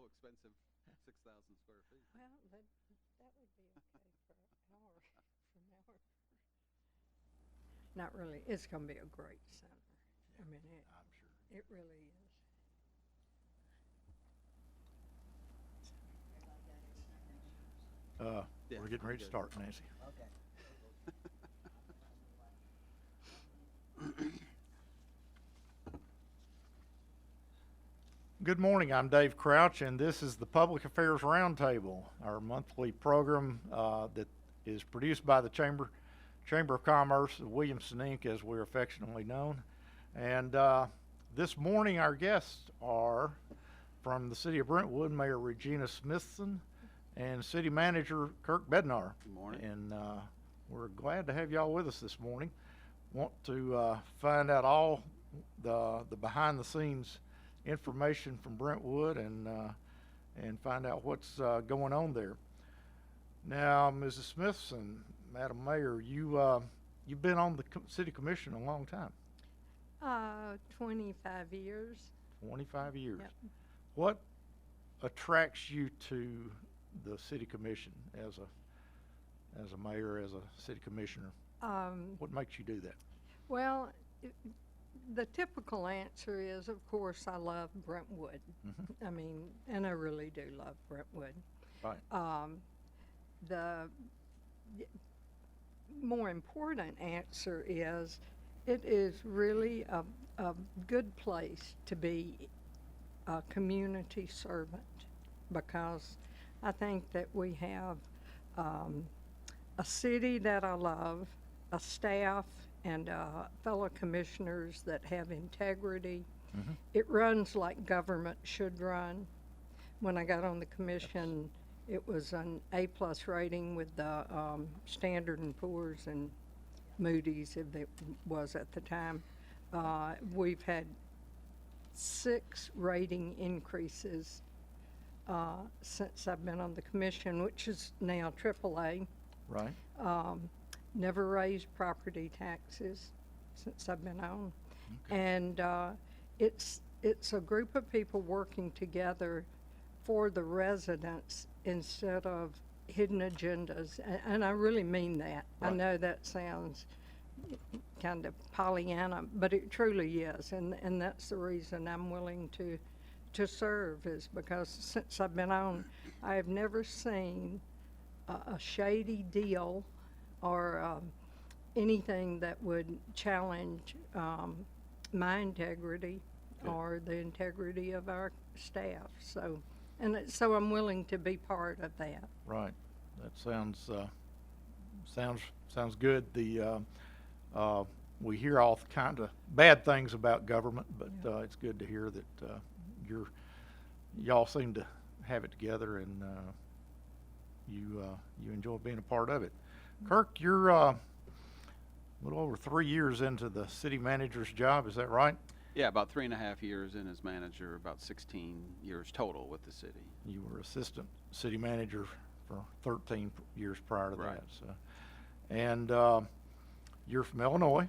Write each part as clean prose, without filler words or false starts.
awful expensive 6,000 square feet. Well, that would be okay for our, from our. Not really. It's going to be a great center. I mean, I'm sure. it really is. Yeah, We're getting I'm ready to good. start, Nancy. Okay. Good morning. I'm Dave Crouch, and this is the Public Affairs Roundtable, our monthly program that is produced by the Chamber of Commerce of Williamson, Inc., as we're affectionately known. And this morning, our guests are from the City of Brentwood, Mayor Regina Smithson and City Manager Kirk Bednar. Good morning. And we're glad to have y'all with us this morning. Want to find out all the behind-the-scenes information from Brentwood and find out what's going on there. Now, Mrs. Smithson, Madam Mayor, you've been on the City Commission a long time. 25 years. 25 years. Yep. What attracts you to the City Commission as a mayor, as a city commissioner? What makes you do that? Well, the typical answer is, of course, I love Brentwood. Mm-hmm. I mean, and I really do love Brentwood. Right. The more important answer is it is really a good place to be a community servant, because I think that we have a city that I love, a staff and fellow commissioners that have integrity. Mm-hmm. It runs like government should run. When I got on the commission, it was an A+ rating with the Standard & Poor's and Moody's, if it was at the time. We've had 6 rating increases since I've been on the commission, which is now AAA. Right. Never raised property taxes since I've been on. Okay. And it's a group of people working together for the residents instead of hidden agendas. And I really mean that. Right. I know that sounds kind of Pollyanna, but it truly is. And that's the reason I'm willing to serve, is because since I've been on, I have never seen a shady deal or anything that would challenge my integrity or the integrity of our staff. So I'm willing to be part of that. Right. That sounds good. We hear all kind of bad things about government, but it's good to hear that y'all seem to have it together, and you enjoy being a part of it. Kirk, you're a little over 3 years into the city manager's job. Is that right? Yeah, about 3.5 years in as manager, about 16 years total with the city. You were assistant city manager for 13 years prior to Right. that. So, and you're from Illinois.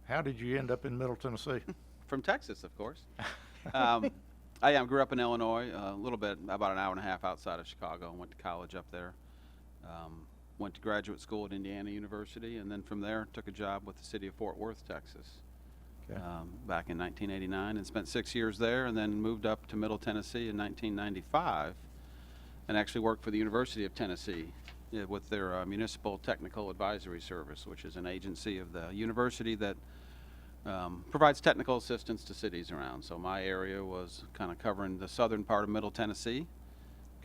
How did you end up in Middle Tennessee? From Texas, of course. I grew up in Illinois, a little bit, about an hour and a half outside of Chicago. Went to college up there. Went to graduate school at Indiana University, and then from there took a job with the city of Fort Worth, Texas, Okay. back in 1989, and spent 6 years there, and then moved up to Middle Tennessee in 1995, and actually worked for the University of Tennessee with their Municipal Technical Advisory Service, which is an agency of the university that provides technical assistance to cities around. So my area was kind of covering the southern part of Middle Tennessee.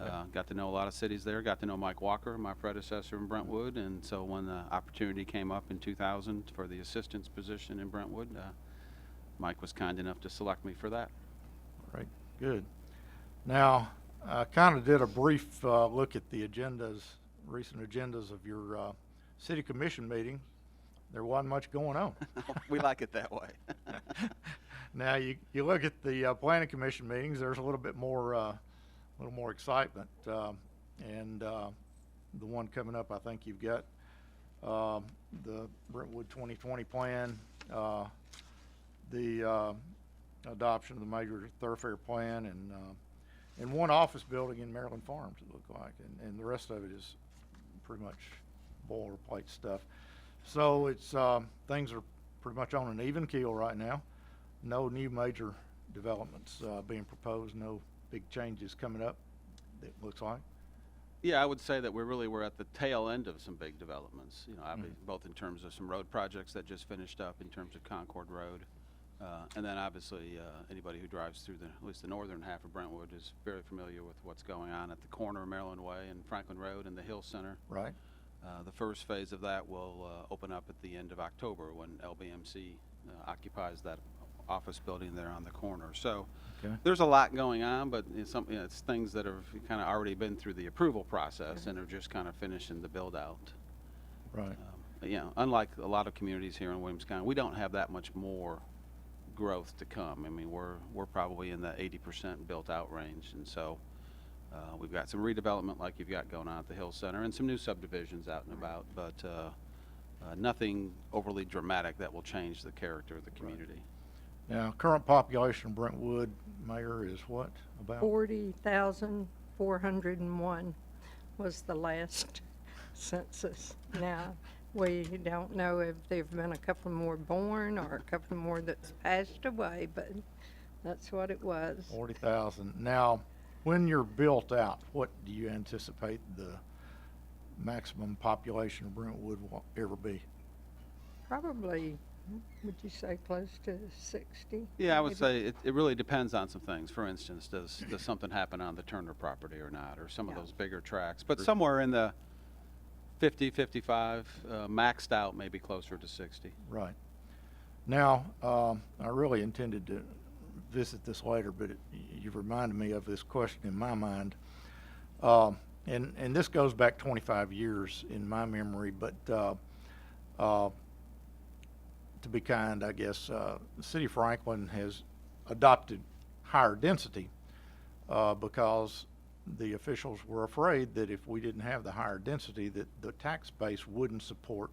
Okay. Got to know a lot of cities there. Got to know Mike Walker, my predecessor in Brentwood, and so when the opportunity came up in 2000 for the assistance position in Brentwood, Mike was kind enough to select me for that. Right, good. Now, I kind of did a brief look at the recent agendas of your city commission meeting. There wasn't much going on. We like it that way. Now, you look at the planning commission meetings, there's a little bit more excitement. And the one coming up, I think you've got the Brentwood 2020 plan, the adoption of the major thoroughfare plan, and and one office building in Maryland Farms, it looked like, and the rest of it is pretty much boilerplate stuff. So it's, things are pretty much on an even keel right now. No new major developments being proposed, no big changes coming up, it looks like. Yeah, I would say that we're at the tail end of some big developments, you know, both in terms of some road projects that just finished up in terms of Concord Road. And then obviously, anybody who drives through at least the northern half of Brentwood is very familiar with what's going on at the corner of Maryland Way and Franklin Road and the Hill Center. Right. The first phase of that will open up at the end of October when LBMC occupies that office building there on the corner. So Okay. there's a lot going on, but it's things that have kind of already been through the approval process and are just kind of finishing the build out. Right. You know, unlike a lot of communities here in Williams County, we don't have that much more growth to come. I mean, we're probably in the 80% built out range, and so we've got some redevelopment like you've got going on at the Hill Center and some new subdivisions out and about, but nothing overly dramatic that will change the character of the community. Now, current population of Brentwood, Mayor, is what, about? 40,401 was the last census. Now, we don't know if there've been a couple more born or a couple more that's passed away, but that's what it was. 40,000. Now, when you're built out, what do you anticipate the maximum population of Brentwood will ever be? Probably, would you say close to 60? Yeah, I would maybe? say it really depends on some things. For instance, does something happen on the Turner property or not, or some of Yeah. those bigger tracks, but somewhere in the 50, 55, maxed out, maybe closer to 60. Right. Now, I really intended to visit this later, but you've reminded me of this question in my mind. And this goes back 25 years in my memory, but to be kind, I guess, the city of Franklin has adopted higher density because the officials were afraid that if we didn't have the higher density, that the tax base wouldn't support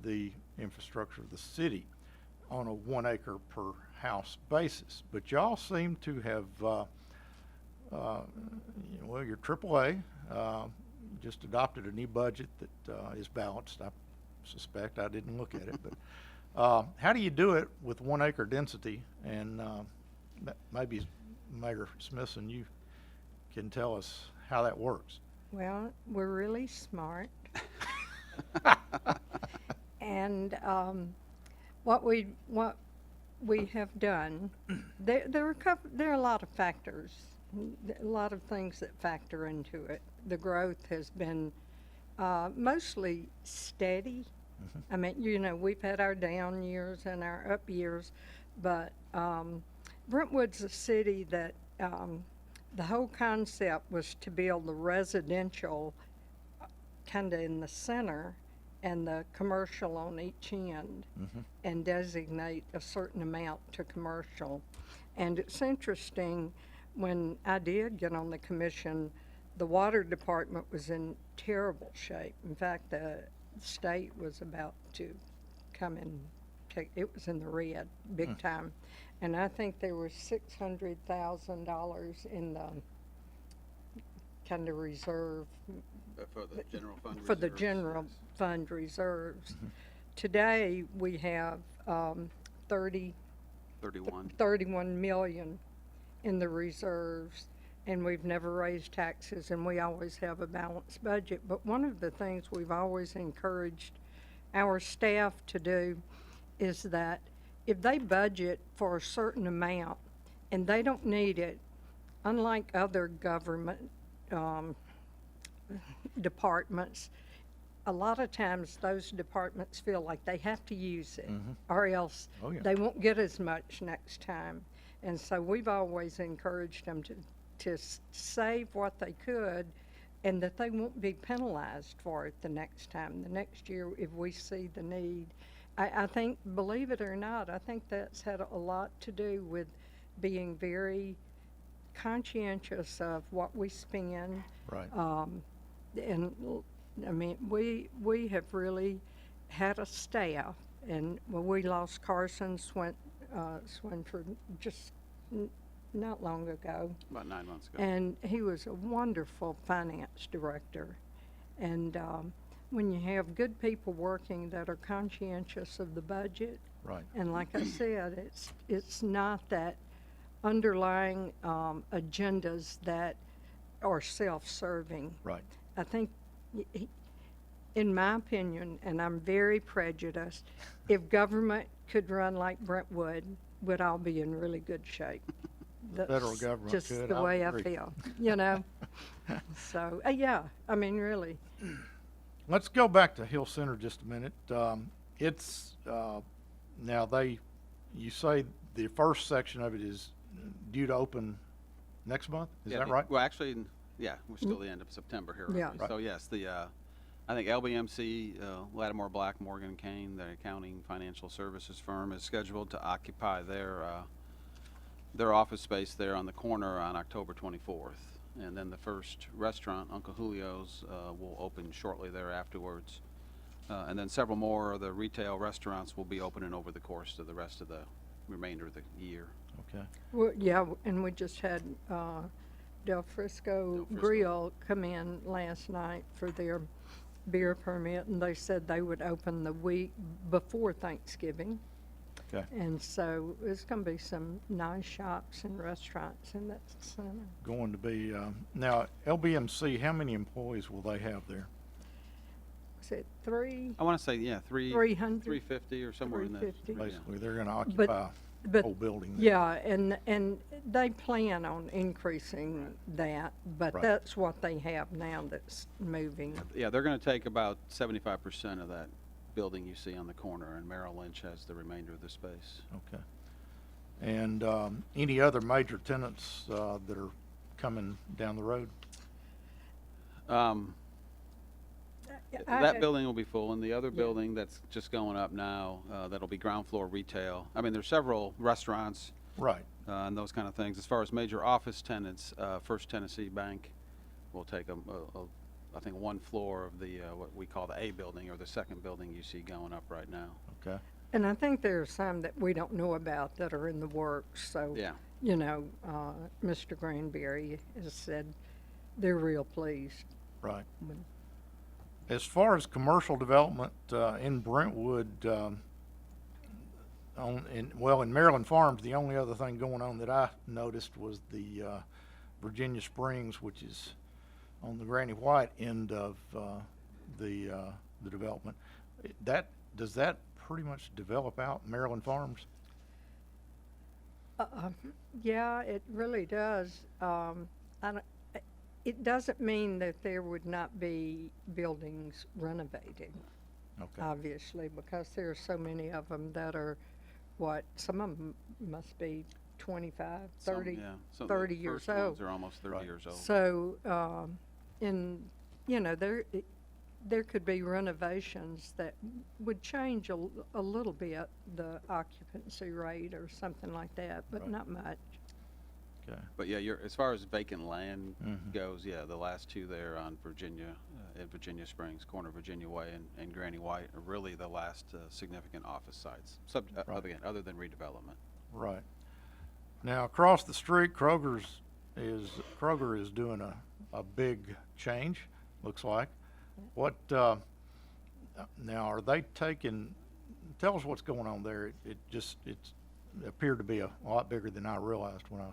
the infrastructure of the city on a 1 acre per house basis. But y'all seem to have, well, your AAA just adopted a new budget that is balanced. I suspect, I didn't look at it, but how do you do it with 1 acre density? And maybe Mayor Smithson, you can tell us how that works. Well, we're really smart. And what we have done, there are a lot of factors, a lot of things that factor into it. The growth has been mostly steady. I mean, you know, we've had our down years and our up years, but Brentwood's a city that the whole concept was to build the residential kind of in the center and the commercial on each end, and designate a certain amount to commercial. And it's interesting, when I did get on the commission, the water department was in terrible shape. In fact, the state was about to come and take, it was in the red, big time. And I think there was $600,000 in the kind of reserve. For the general fund For the reserves, general yes. fund reserves. Today, we have 31 million in the reserves, and we've never raised taxes, and we always have a balanced budget. But one of the things we've always encouraged our staff to do is that if they budget for a certain amount and they don't need it, unlike other government departments, a lot of times those departments feel like they have to use it, or else Oh, yeah. they won't get as much next time. And so we've always encouraged them to save what they could, and that they won't be penalized for it the next time. The next year, if we see the need. I think, believe it or not, I think that's had a lot to do with being very conscientious of what we spend. Right. And I mean, we have really had a staff, and when we lost Carson Swinford just not long ago. About 9 months ago. And he was a wonderful finance director. And when you have good people working that are conscientious of the budget, Right. and like I said, it's not that underlying agendas that are self-serving. Right. I think, in my opinion, and I'm very prejudiced, if government could run like Brentwood, we'd all be in really good shape. That's Federal government just could, the I way I agree. feel, you know? So, yeah, I mean, really. Let's go back to Hill Center just a minute. It's, now you say the first section of it is due to open next month? Is Yeah, that right? Well, actually, yeah, we're still the end of September here. Yeah. aren't we? Right. So yes, I think LBMC, Lattimore Black Morgan Kane, the accounting financial services firm, is scheduled to occupy their office space there on the corner on October 24th. And then the first restaurant, Uncle Julio's, will open shortly there afterwards. And then several more of the retail restaurants will be opening over the course of the rest of the remainder of the year. Okay. Well, yeah, and we just had Del Frisco Grill come in last night for their beer permit, and they said they would open the week before Thanksgiving. Okay. And so there's going to be some nice shops and restaurants in that center. Going to be, now, LBMC, how many employees will they have there? Is it three? I want to say, yeah, 300? 350 or somewhere in that. 350. yeah. Basically, they're gonna occupy the But, whole building there. yeah, and they plan on increasing that, but Right. that's what they have now that's moving. Yeah, they're going to take about 75% of that building you see on the corner, and Merrill Lynch has the remainder of the space. Okay. And, any other major tenants, that are coming down the road? That building will be full, and the other building that's just going up now, that'll be ground floor retail. I mean, there's several restaurants Right. and those kind of things. As far as major office tenants, First Tennessee Bank will take I think one floor of the what we call the A building, or the second building you see going up right now. Okay. And I think there are some that we don't know about that are in the works, so, Yeah. you know, Mr. Granberry has said they're real pleased. Right. with- As far as commercial development, in Brentwood, in Maryland Farms, the only other thing going on that I noticed was the, Virginia Springs, which is on the Granny White end of, the development. Does that pretty much develop out Maryland Farms? Yeah, it really does. It doesn't mean that there would not be buildings renovated, Okay. obviously, because there are so many of them that are, some of them must be 25, 30, Some, yeah. Some of 30 the years first ones old. are almost 30 Right. years old. So, you know, there could be renovations that would change a little bit the occupancy rate or something like that, but Right. not much. Okay. But yeah, as far as vacant land Mhm. goes, yeah, the last two there on Virginia, at Virginia Springs, corner of Virginia Way and Granny White, are really the last significant office sites, Right. other than redevelopment. Right. Now, across the street, Kroger is doing a big change, looks like. What, now, are they tell us what's going on there. It appeared to be a lot bigger than I realized when I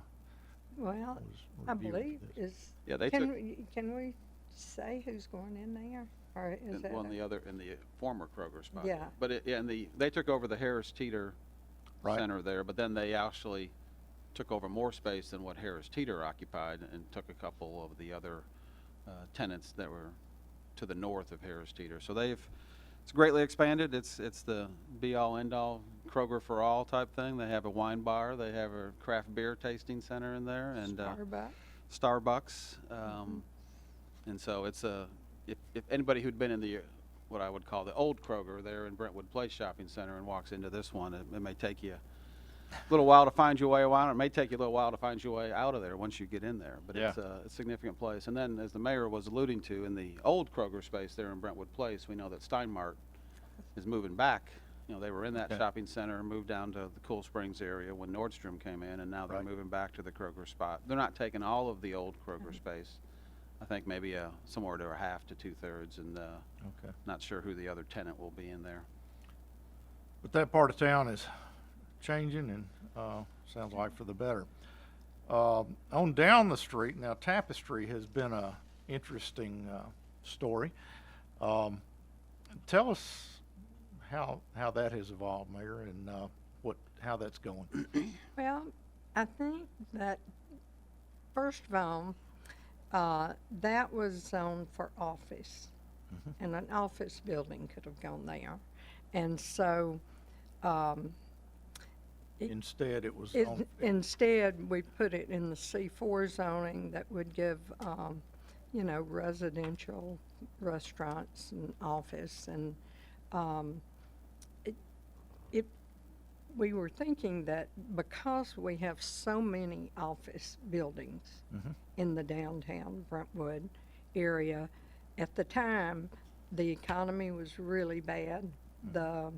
Well, was I reviewing believe this. Yeah, they can took- can we say who's going in there? Or is that? Well, in the former Kroger spot. Yeah. But they took over the Harris Teeter Right. Center there, but then they actually took over more space than what Harris Teeter occupied, and took a couple of the other tenants that were to the north of Harris Teeter. So it's greatly expanded. It's the be-all, end-all Kroger for all type thing. They have a wine bar. They have a craft beer tasting center in there, and Starbucks. Starbucks. And so it's if anybody who'd been in what I would call the old Kroger there in Brentwood Place Shopping Center and walks into this one, it may take you a little while to find your way around. It may take you a little while to find your way out of there once you get in there. But Yeah. it's a significant place. And then, as the mayor was alluding to, in the old Kroger space there in Brentwood Place, we know that Steinmart is moving back You know, they were in that Okay. shopping center, moved down to the Cool Springs area when Nordstrom came in, and now they're Right. moving back to the Kroger spot. They're not taking all of the old Kroger space. I think maybe somewhere to a half to 2/3, and Okay. not sure who the other tenant will be in there. But that part of town is changing and, sounds like for the better. On down the street, now Tapestry has been a interesting, story. Tell us how that has evolved, Mayor, and, how that's going. Well, I think that, first of all, that was zoned for office, and an office building could have gone there. And so, Instead, it was It, on, instead, we put it in the C4 zoning that would give, residential restaurants and office, and we were thinking that because we have so many office buildings in the downtown Brentwood area, at the time, the economy was really bad. The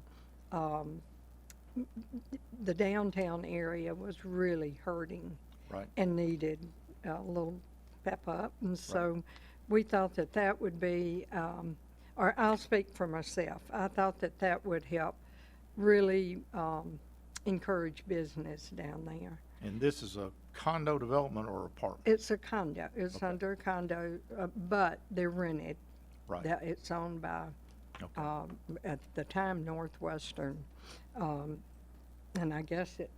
downtown area was really hurting right, and needed a little pep up. And so we thought that that would be, or I'll speak for myself, I thought that that would help really encourage business down there. and this is a condo development or apartment? It's a condo, it's Okay. under a condo, but they're rented. Right, That it's owned by, okay, at the time, Northwestern. And I guess it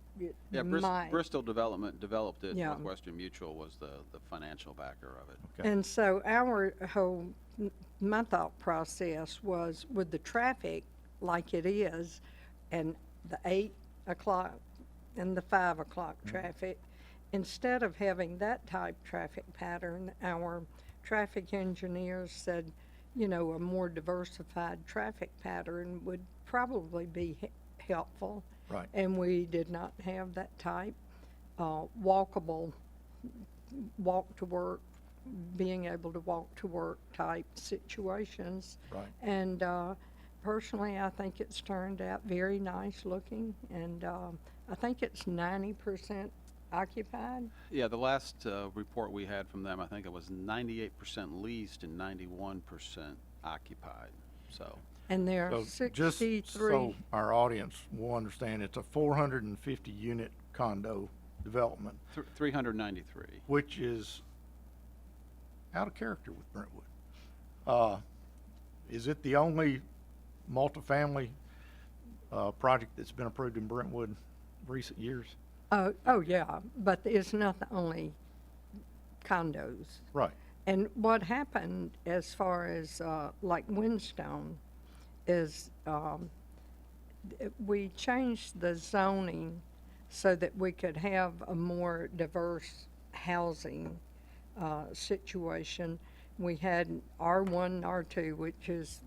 Yeah, might. Bristol Development developed it. Yeah. Northwestern Mutual was the financial backer of it. okay, And so my thought process was, with the traffic like it is, and the 8 o'clock and the 5 o'clock traffic, instead of having that type traffic pattern, our traffic engineers said, a more diversified traffic pattern would probably be helpful. right, And we did not have that type. Walkable, walk to work, being able to walk to work type situations. right. And personally, I think it's turned out very nice looking, and I think it's 90% occupied. Yeah, the last report we had from them, I think it was 98% leased and 91% occupied, so. And there are So just 63. so our audience will understand, it's a 450 unit condo development, 393. which is out of character with Brentwood. Is it the only multifamily project that's been approved in Brentwood recent years? Oh, yeah, but it's not the only condos. Right, And what happened as far as like Windstone is we changed the zoning so that we could have a more diverse housing situation. We had R1, R2, which is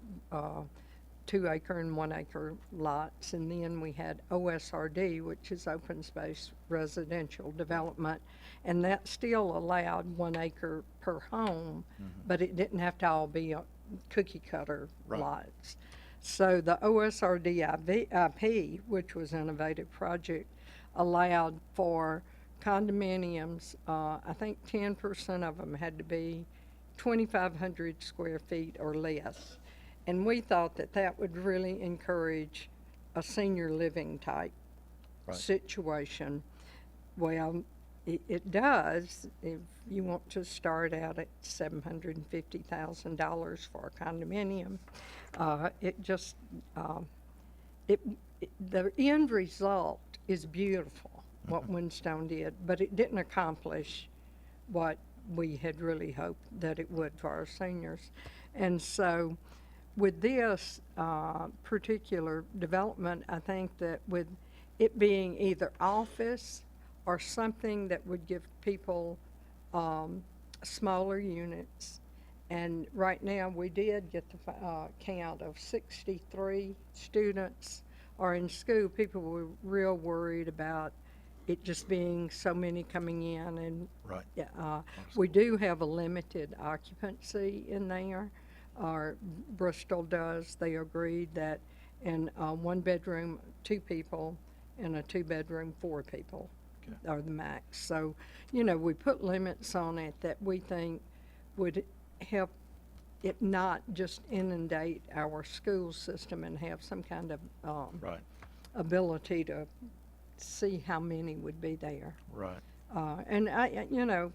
2 acre and 1 acre lots, and then we had OSRD, which is open space residential development, and that still allowed 1 acre per home, but it didn't have to all be cookie cutter Right. lots. So the OSRD IP, which was an innovative project, allowed for condominiums. I think 10% of them had to be 2,500 square feet or less. And we thought that that would really encourage a senior living type Right. situation. Well, it does if you want to start out at $750,000 for a condominium. The end result is beautiful, what Windstone did, but it didn't accomplish what we had really hoped that it would for our seniors. And so with this particular development, I think that with it being either office or something that would give people smaller units, and right now we did get the count of 63 students are in school. People were real worried about it just being so many coming in, and right. we do have a limited occupancy in there, or Bristol does. They agreed that and one bedroom, 2 people, and a 2-bedroom, 4 people Okay. are the max. So, you know, we put limits on it that we think would help it not just inundate our school system and have some kind of Right, ability to see how many would be there. right. And you know,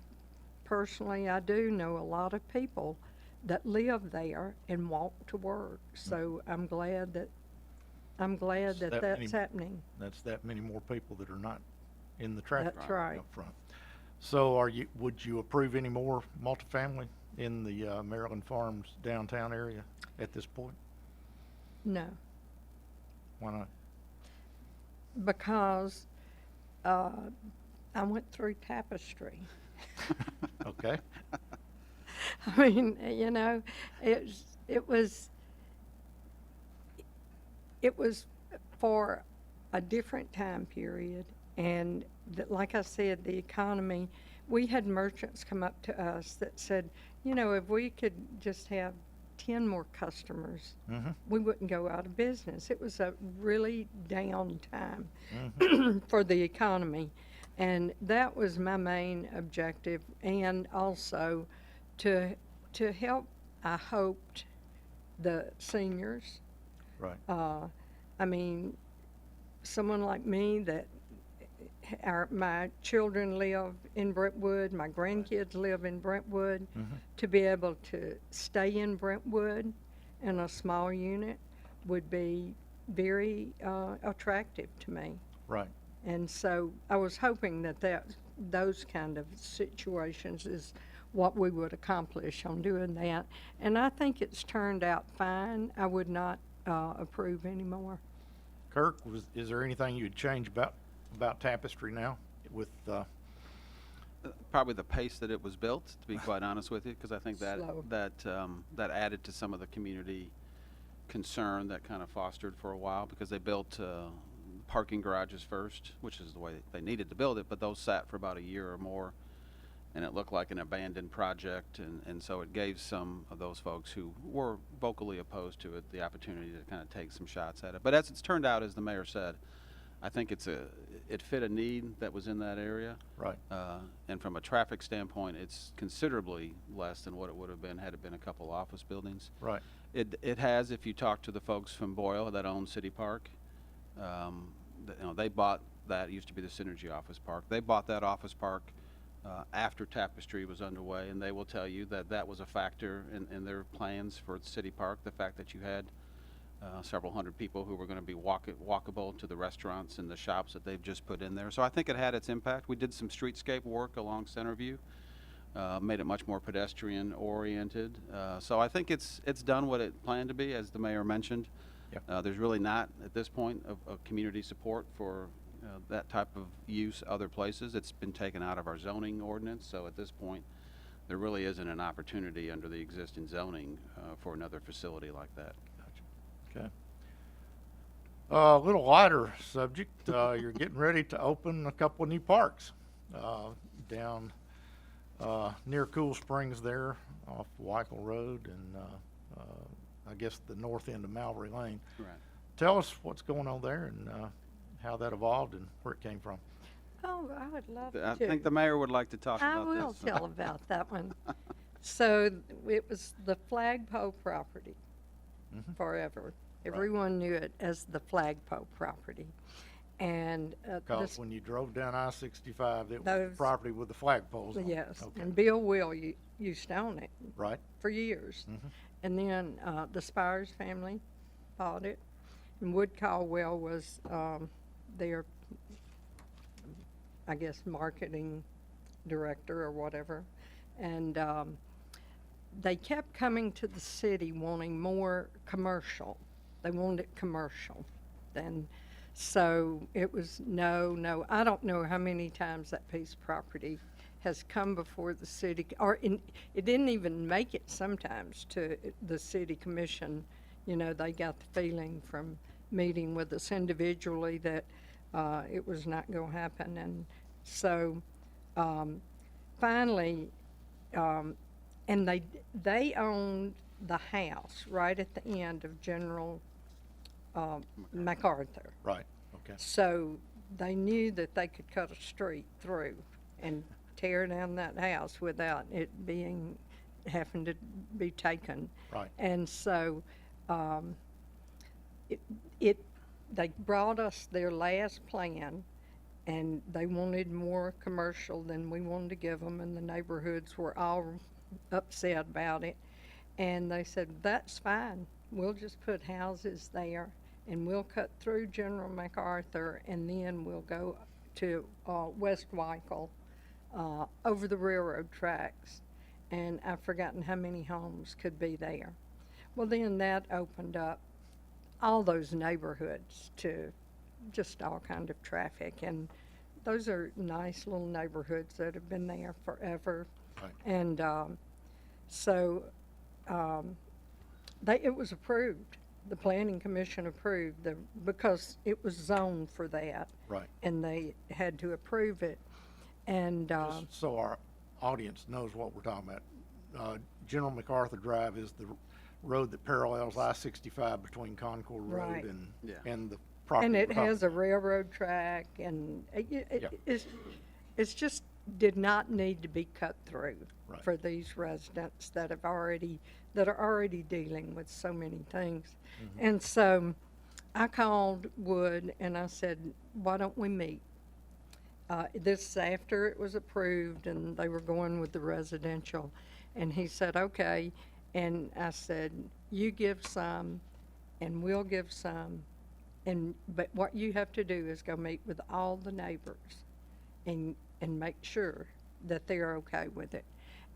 personally, I do know a lot of people that live there and walk to work. So I'm glad that that that's many- happening. That's that many more people that are not in the traffic That's light right. up front. So would you approve any more multifamily in the Maryland Farms downtown area at this point? No, Why not? because I went through Tapestry. Okay, I mean, you know, it was for a different time period, and like I said, the economy. We had merchants come up to us that said, you know, if we could just have 10 more customers, mm-hmm, we wouldn't go out of business. It was a really down time mm-hmm, for the economy. And that was my main objective, and also to help, I hoped, the seniors. right, I mean, someone like me that my children live in Brentwood, my grandkids live in Brentwood, mm-hmm, to be able to stay in Brentwood in a small unit would be very attractive to me. right. And so I was hoping that those kind of situations is what we would accomplish on doing that. And I think it's turned out fine. I would not approve anymore. Kirk, is there anything you'd change about Tapestry now with, Probably the pace that it was built, to be quite honest with you, because I think Slow. that added to some of the community concern that kind of fostered for a while, because they built parking garages first, which is the way they needed to build it, but those sat for about a year or more, and it looked like an abandoned project, and so it gave some of those folks who were vocally opposed to it the opportunity to kind of take some shots at it. But as it's turned out, as the mayor said, I think it fit a need that was in that area. right, And from a traffic standpoint, it's considerably less than what it would have been had it been a couple office buildings. right, It has, if you talk to the folks from Boyle that own City Park, you know, they bought that. It used to be the Synergy Office Park. They bought that office park after Tapestry was underway, and they will tell you that that was a factor in their plans for City Park, the fact that you had several hundred people who were going to be walkable to the restaurants and the shops that they've just put in there. So I think it had its impact. We did some streetscape work along Centerview, made it much more pedestrian oriented. So I think it's done what it planned to be, as the mayor mentioned. Yep. There's really not, at this point, of community support for that type of use other places. It's been taken out of our zoning ordinance, so at this point, there really isn't an opportunity under the existing zoning for another facility like that. okay. A little lighter subject, you're getting ready to open a couple of new parks down near Cool Springs there off Weichel Road and I guess the north end of Mallory Lane. Right. Tell us what's going on there and how that evolved and where it came from. Oh, I would love I to. think the mayor would like to talk I about will this. tell about that one. So it was the flagpole property Mhm. forever. Everyone knew it as the flagpole property. And Because when you drove down I-65, it was Those- property with the flagpoles on it. yes, Okay. and Bill Will used to own it Right? for years. Mhm. And then the Spires family bought it, and Wood Caldwell was their, I guess, marketing director or whatever. And they kept coming to the city wanting more commercial. They wanted it commercial. And so it was no. I don't know how many times that piece of property has come before the city, it didn't even make it sometimes to the city commission. You know, they got the feeling from meeting with us individually that it was not going to happen. And so finally, and they owned the house right at the end of General MacArthur. Right, okay. So they knew that they could cut a street through and tear down that house without it being, having to be taken. Right. And so, they brought us their last plan, and they wanted more commercial than we wanted to give them, and the neighborhoods were all upset about it. And they said, that's fine, we'll just put houses there, and we'll cut through General MacArthur, and then we'll go to West Weichel, over the railroad tracks. And I've forgotten how many homes could be there. Well, then that opened up all those neighborhoods to just all kind of traffic. And those are nice little neighborhoods that have been there forever. Right. And it was approved. The Planning Commission approved because it was zoned for that. Right. And they had to approve it. And Just so our audience knows what we're talking about, General MacArthur Drive is the road that parallels I-65 between Concord Right. Road Yeah. and the property. and it we're talking has a about. railroad track, and Yeah. it's just did not need to be cut through Right. for these residents that are already dealing with so many things. Mm-hmm. And so I called Wood and I said, why don't we meet? This after it was approved and they were going with the residential. And he said, okay. And I said, you give some and we'll give some. But what you have to do is go meet with all the neighbors and make sure that they're okay with it.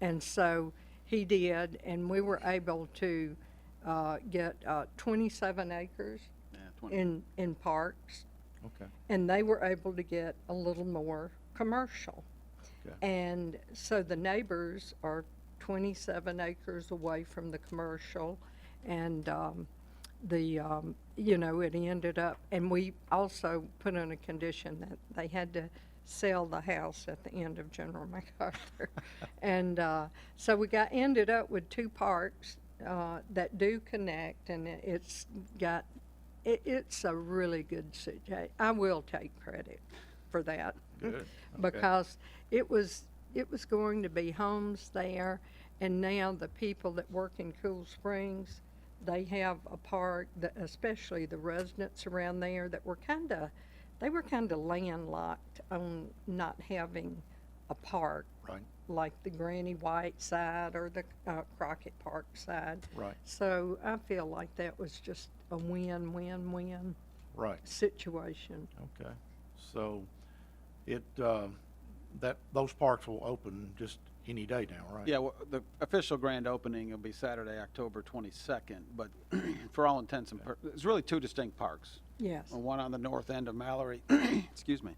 And so he did, and we were able to get 27 acres Yeah, 20. in parks, Okay. and they were able to get a little more commercial. Okay. And so the neighbors are 27 acres away from the commercial, and it ended up, and we also put in a condition that they had to sell the house at the end of General MacArthur. And so we ended up with two parks that do connect, and it's a really good situation. I will take credit for that. Good. Okay. Because it was going to be homes there, and now the people that work in Cool Springs, they have a park, especially the residents around there that were kind of landlocked on not having a park. Right. Like the Granny White side or the Crockett Park side. Right. So I feel like that was just a win-win-win Right. situation. Okay. So those parks will open just any day now, right? Yeah, well, the official grand opening will be Saturday, October 22nd, but for all intents and purposes, it's really two distinct parks. Yes. One on the north end of Mallory, excuse me.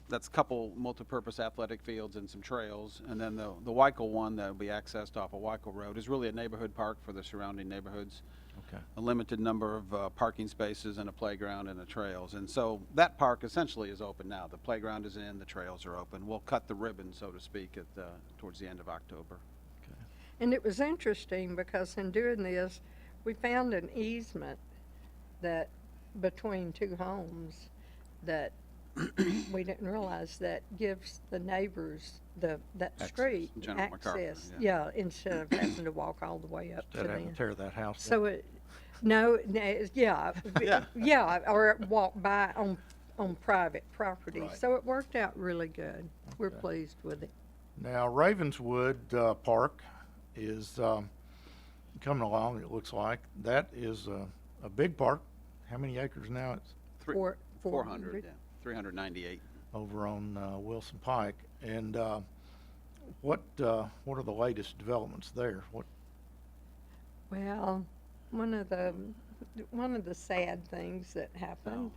That's a couple multipurpose athletic fields and some trails. And then the Weichel one that will be accessed off of Weichel Road is really a neighborhood park for the surrounding neighborhoods. Okay. A limited number of parking spaces and a playground and the trails. And so that park essentially is open now. The playground is in, the trails are open. We'll cut the ribbon, so to speak, towards the end of October. Okay. And it was interesting because in doing this, we found an easement that between two homes that we didn't realize that gives the neighbors that Access, street General MacArthur, access. yeah. Yeah, instead of having to walk all the way up to Instead of having them. to tear that house down. So yeah, or walk by on private property. Right. So it worked out really good. We're Okay. pleased with it. Now, Ravenswood Park is coming along, it looks like. That is a big park. How many acres now? It's 400, yeah, 398. over on Wilson Pike. And what are the latest developments there? Well, one of the sad things that happened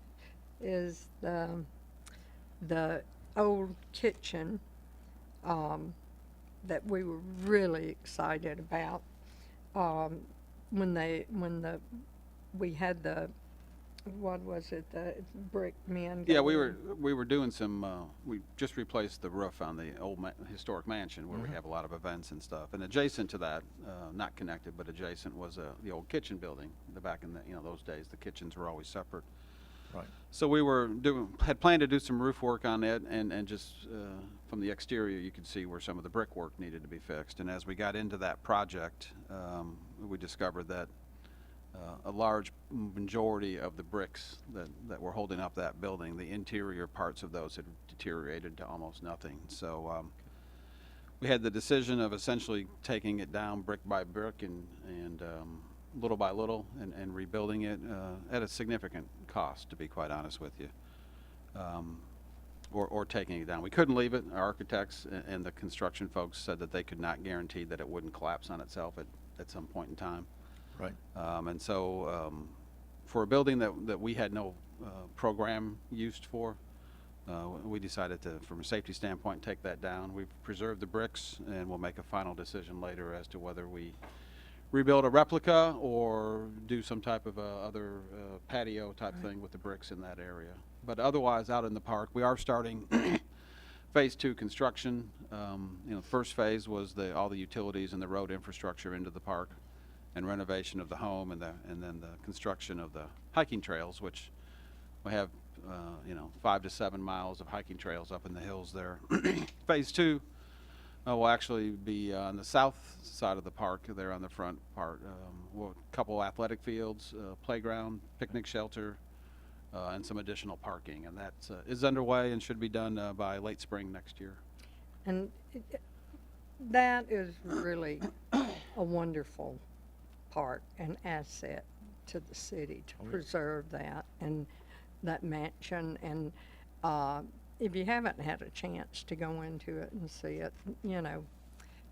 is the old kitchen that we were really excited about when we had the what was it, the brick men? Yeah, go we in? were doing some, we just replaced the roof on the old historic mansion where we have a lot of events and stuff. And adjacent to that, not connected, but adjacent was the old kitchen building. Back in the, those days, the kitchens were always separate. Right. So we had planned to do some roof work on it, and just from the exterior, you could see where some of the brickwork needed to be fixed. And as we got into that project, we discovered that a large majority of the bricks that were holding up that building, the interior parts of those had deteriorated to almost nothing. So we had the decision of essentially taking it down brick by brick and little by little and rebuilding it at a significant cost, to be quite honest with you, or taking it down. We couldn't leave it. Our architects and the construction folks said that they could not guarantee that it wouldn't collapse on itself at some point in time. Right. And so for a building that we had no program used for, we decided to, from a safety standpoint, take that down. We've preserved the bricks, and we'll make a final decision later as to whether we rebuild a replica or do some type of other patio type thing with the bricks in that area. But otherwise, out in the park, we are starting phase 2 construction. First phase was all the utilities and the road infrastructure into the park, and renovation of the home, and then the construction of the hiking trails, which we have 5 to 7 miles of hiking trails up in the hills there. Phase 2 will actually be on the south side of the park, there on the front part. A couple athletic fields, playground, picnic shelter, and some additional parking, and that is underway and should be done by late spring next year. And that is really a wonderful part and asset to the city to preserve that and that mansion. And if you haven't had a chance to go into it and see it,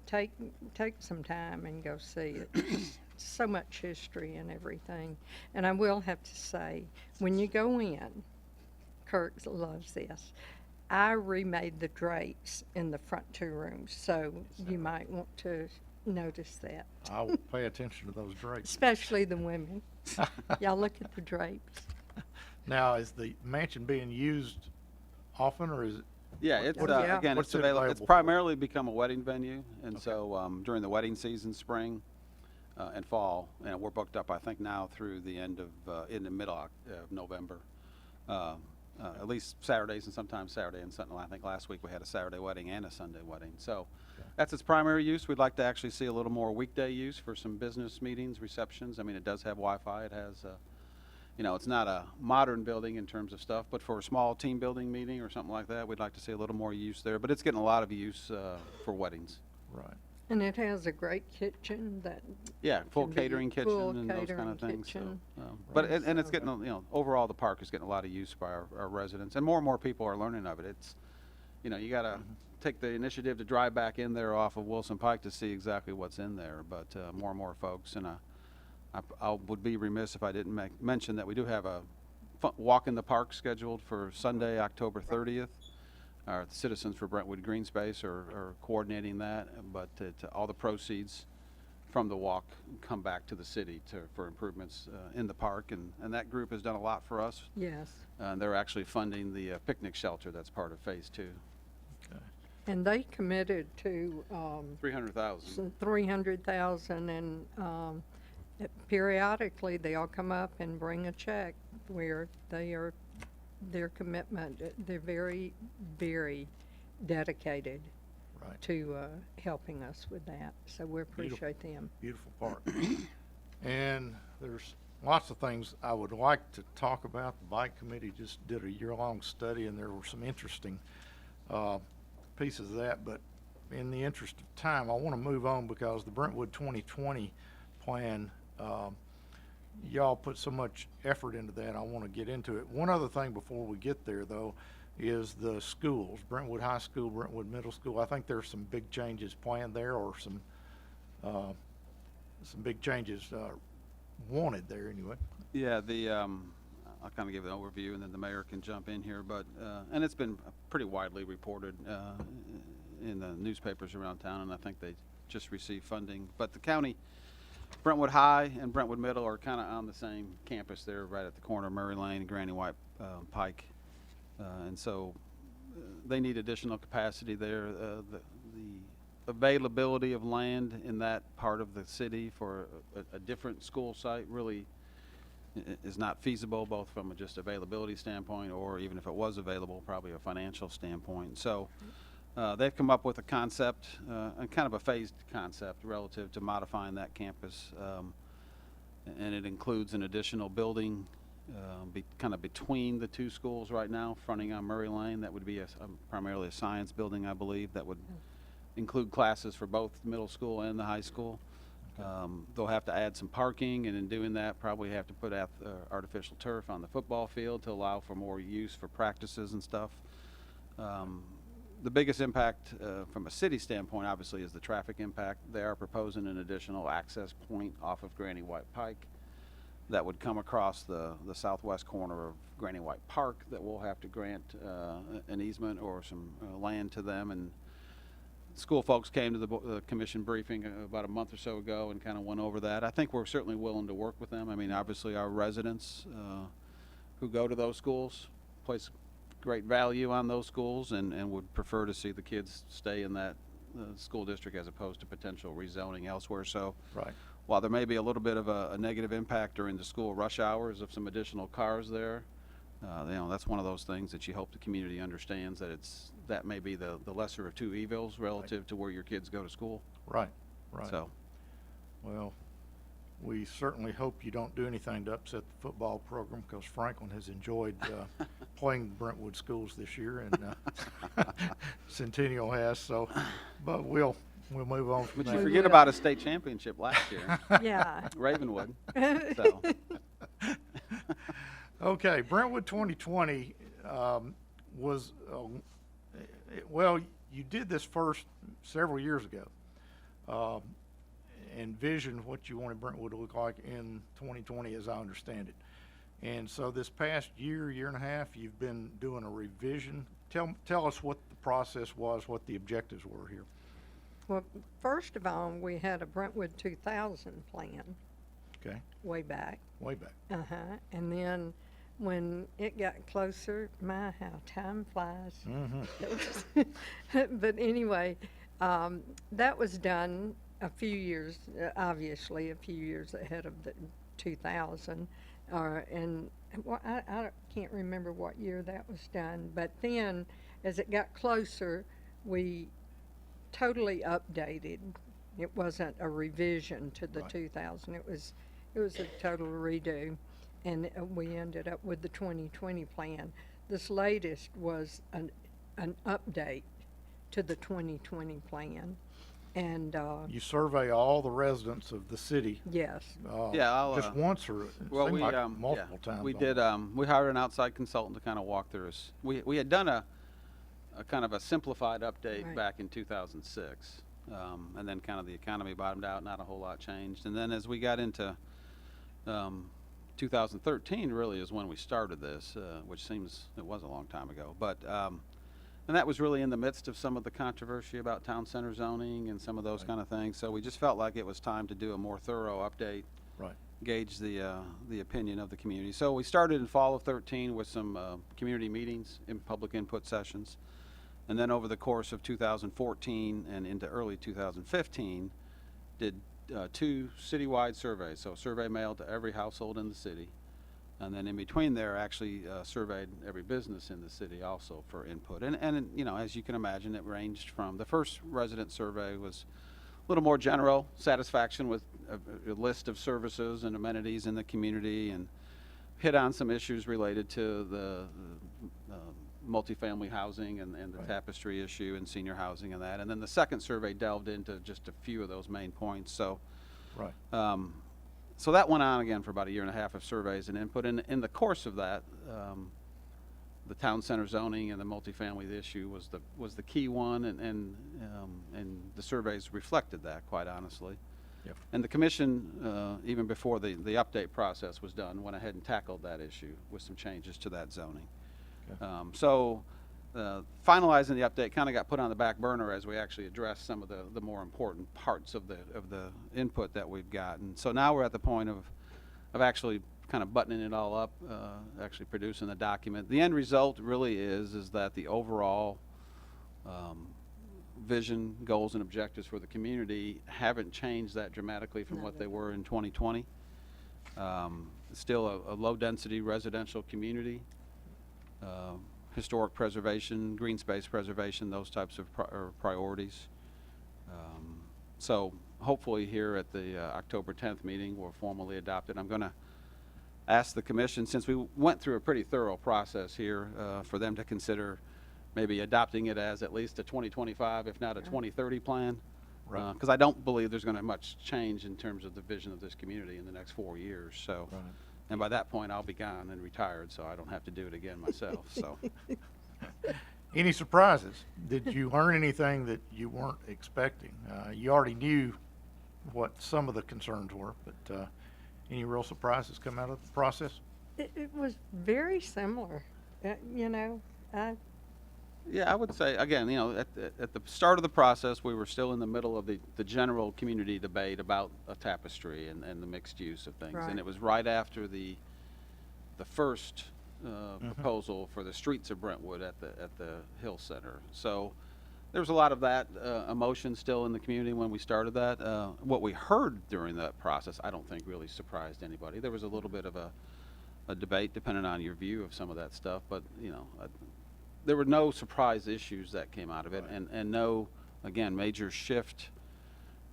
take some time and go see it. It's so much history and everything. And I will have to say, when you go in, Kirk loves this, I remade the drapes in the front 2 rooms, so you might want to notice that. I will pay attention to those drapes. Especially the women. Y'all look at the drapes. Now, is the mansion being used often, or is it? Yeah, it's Yeah. again, What's it's it available. It's available for? primarily become a wedding venue, and Okay. so during the wedding season, spring and fall, and we're booked up, I think, now through the end of in the middle of November. At least Saturdays, and sometimes Saturday and Sunday. I think last week we had a Saturday wedding and a Sunday wedding. So that's its primary use. We'd like to actually see a little more weekday use for some business meetings, receptions. I mean, it does have Wi-Fi. It has, it's not a modern building in terms of stuff, but for a small team building meeting or something like that, we'd like to see a little more use there. But it's getting a lot of use for weddings. Right. And it has a great kitchen that, Yeah, full Can be catering kitchen full and those kind catering of things. kitchen. But Right. and it's getting, overall the park is getting a lot of use by our residents, and more people are learning of it. It's, you got to take the initiative to drive back in there off of Wilson Pike to see exactly what's in there. But more and more folks, and I would be remiss if I didn't mention that we do have a walk in the park scheduled for Sunday, October 30th. Our Citizens for Brentwood Green Space are coordinating that, but all the proceeds from the walk come back to the city for improvements in the park, and that group has done a lot for us. yes. And they're actually funding the picnic shelter that's part of phase 2. And they committed to 300,000. 300,000, and periodically they'll come up and bring a check where their commitment, they're very, very dedicated Right. to helping us with that. So we appreciate them. Beautiful park. And there's lots of things I would like to talk about. The bike committee just did a year-long study, and there were some interesting pieces of that. But in the interest of time, I want to move on because the Brentwood 2020 plan, y'all put so much effort into that. I want to get into it. One other thing before we get there, though, is the schools, Brentwood High School, Brentwood Middle School. I think there's some big changes planned there, or some big changes wanted there anyway. Yeah, I'll kind of give an overview, and then the mayor can jump in here. But and it's been pretty widely reported in the newspapers around town, and I think they just received funding. But the county Brentwood High and Brentwood Middle are kind of on the same campus there, right at the corner of Murray Lane and Granny White Pike. And so they need additional capacity there. The availability of land in that part of the city for a different school site really is not feasible, both from a just availability standpoint, or even if it was available, probably a financial standpoint. So they've come up with a concept, and kind of a phased concept relative to modifying that campus, and it includes an additional building kind of between the two schools right now, fronting on Murray Lane. That would be primarily a science building, I believe, that would include classes for both middle school and the high school. They'll have to add some parking, and in doing that, probably have to put artificial turf on the football field to allow for more use for practices and stuff. The biggest impact from a city standpoint, obviously, is the traffic impact. They are proposing an additional access point off of Granny White Pike that would come across the southwest corner of Granny White Park, that we'll have to grant an easement or some land to them. And school folks came to the commission briefing about a month or so ago and kind of went over that. I think we're certainly willing to work with them. I mean, obviously our residents who go to those schools place great value on those schools and would prefer to see the kids stay in that school district as opposed to potential rezoning elsewhere. So Right. while there may be a little bit of a negative impact during the school rush hours of some additional cars there, that's one of those things that you hope the community understands, that may be the lesser of two evils relative to where your kids go to school. Right, right. So, Well, we certainly hope you don't do anything to upset the football program, because Franklin has enjoyed playing Brentwood schools this year, and Centennial has. So, but we'll move on from but that. you forget about a state championship last year, Yeah. Ravenwood. So, Okay, Brentwood 2020 was, well, you did this first several years ago. Envisioned what you wanted Brentwood to look like in 2020, as I understand it. And so this past year and a half, you've been doing a revision. Tell us what the process was, what the objectives were here. Well, first of all, we had a Brentwood 2000 plan Okay, way back. way back. And then when it got closer, my, how time flies. But anyway, that was done a few years, obviously a few years ahead of the 2000. And well, I can't remember what year that was done. But then, as it got closer, we totally updated. It wasn't a revision to the Right. 2000. It was a total redo, and we ended up with the 2020 plan. This latest was an update to the 2020 plan, and You survey all the residents of the city. yes, Yeah, I'll, just once, or it well, seemed we like multiple times. we almost. did. We hired an outside consultant to kind of walk through us. We had done a kind of a simplified update Right. back in 2006, and then kind of the economy bottomed out. Not a whole lot changed, and then as we got into 2013, really is when we started this, which seems it was a long time ago. But and that was really in the midst of some of the controversy about town center zoning and some of those Right. kind of things. So we just felt like it was time to do a more thorough update. Right. Gauge the opinion of the community. So we started in fall of 13 with some community meetings and public input sessions. And then over the course of 2014 and into early 2015, did 2 citywide surveys. So a survey mailed to every household in the city. And then in between there, actually surveyed every business in the city also for input. And as you can imagine, it ranged from, the first resident survey was a little more general, satisfaction with a list of services and amenities in the community, and hit on some issues related to the multifamily housing and the Right. tapestry issue and senior housing and that. And then the second survey delved into just a few of those main points. So, Right. so that went on again for about a year and a half of surveys and input. And in the course of that, the town center zoning and the multifamily issue was the key one, and the surveys reflected that, quite honestly. Yep. And the commission, even before the update process was done, went ahead and tackled that issue with some changes to that zoning. Okay. So finalizing the update kind of got put on the back burner as we actually addressed some of the more important parts of the input that we've gotten. So now we're at the point of actually kind of buttoning it all up, actually producing the document. The end result really is that the overall vision, goals, and objectives for the community haven't changed that dramatically from what they were in 2020. Still a low-density residential community, historic preservation, green space preservation, those types of priorities. So hopefully here at the October 10th meeting, we'll formally adopt it. I'm going to ask the commission, since we went through a pretty thorough process here, for them to consider maybe adopting it as at least a 2025, if not a 2030 plan. Right. Because I don't believe there's going to be much change in terms of the vision of this community in the next 4 years. So, Right. and by that point, I'll be gone and retired, so I don't have to do it again myself. So, Any surprises? Did you learn anything that you weren't expecting? You already knew what some of the concerns were, but any real surprises come out of the process? It was very similar. You know, yeah, I would say, again, you know, at the start of the process, we were still in the middle of the general community debate about a tapestry and the mixed use of things. Right. And it was right after the first proposal for the streets of Brentwood at the Hill Center. So there was a lot of that emotion still in the community when we started that. What we heard during that process, I don't think really surprised anybody. There was a little bit of a debate depending on your view of some of that stuff, but you know, there were no surprise issues that came out of it, Right. and no, again, major shift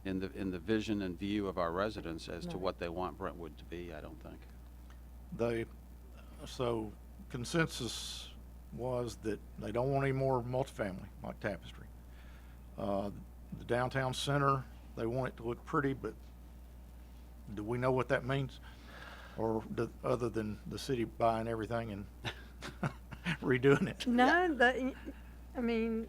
in the vision and view of our residents as to Right. what they want Brentwood to be. I don't think. So consensus was that they don't want any more multifamily like Tapestry. The downtown center, they want it to look pretty, but do we know what that means? Or other than the city buying everything and redoing it? no, I mean,